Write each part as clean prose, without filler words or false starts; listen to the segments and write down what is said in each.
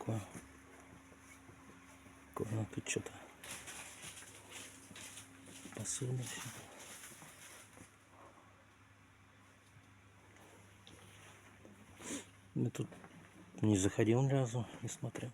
такое. Тут что-то посуда все. Я тут не заходил ни разу, не смотрел.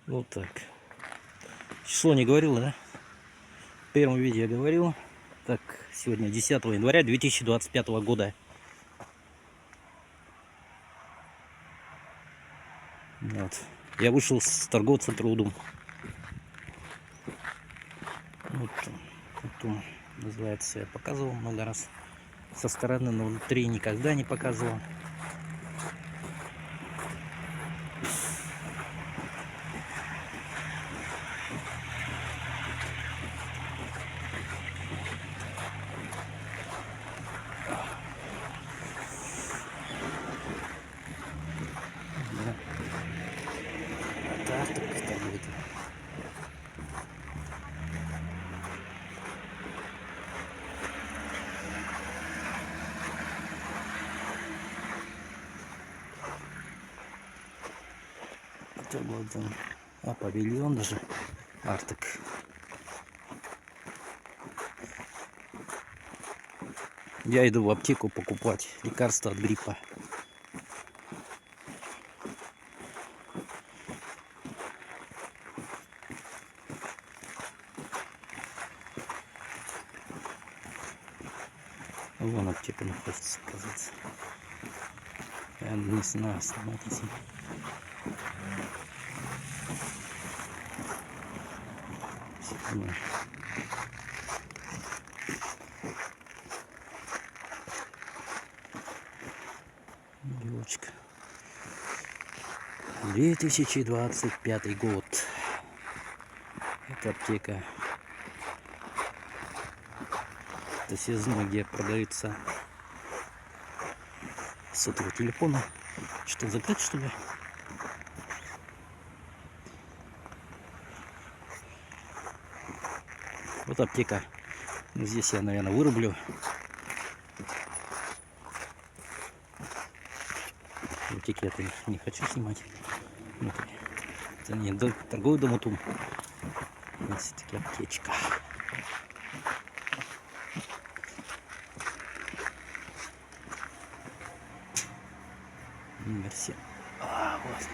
Вот так. Число не говорил, да? В первом видео я говорил. Так, сегодня 10 января 2025 года. Вот. Я вышел с торговца трудом. Вот он называется, я показывал много раз со стороны, но внутри никогда не показывал. Так будет. Это вот он. Павильон даже. Артек. Я иду в аптеку покупать лекарства от гриппа. Вон аптека находится, оказывается. Я не знаю, смотрите. Девочка. 2025 год. Это аптека. Это сезон, где продаются сотовые телефоны. Что, закрыть, что ли? Вот аптека. Здесь я, наверное, вырублю. Аптеки я не хочу снимать. Это не торговый дом Утум. Все-таки аптечка. Номер 7. Вот.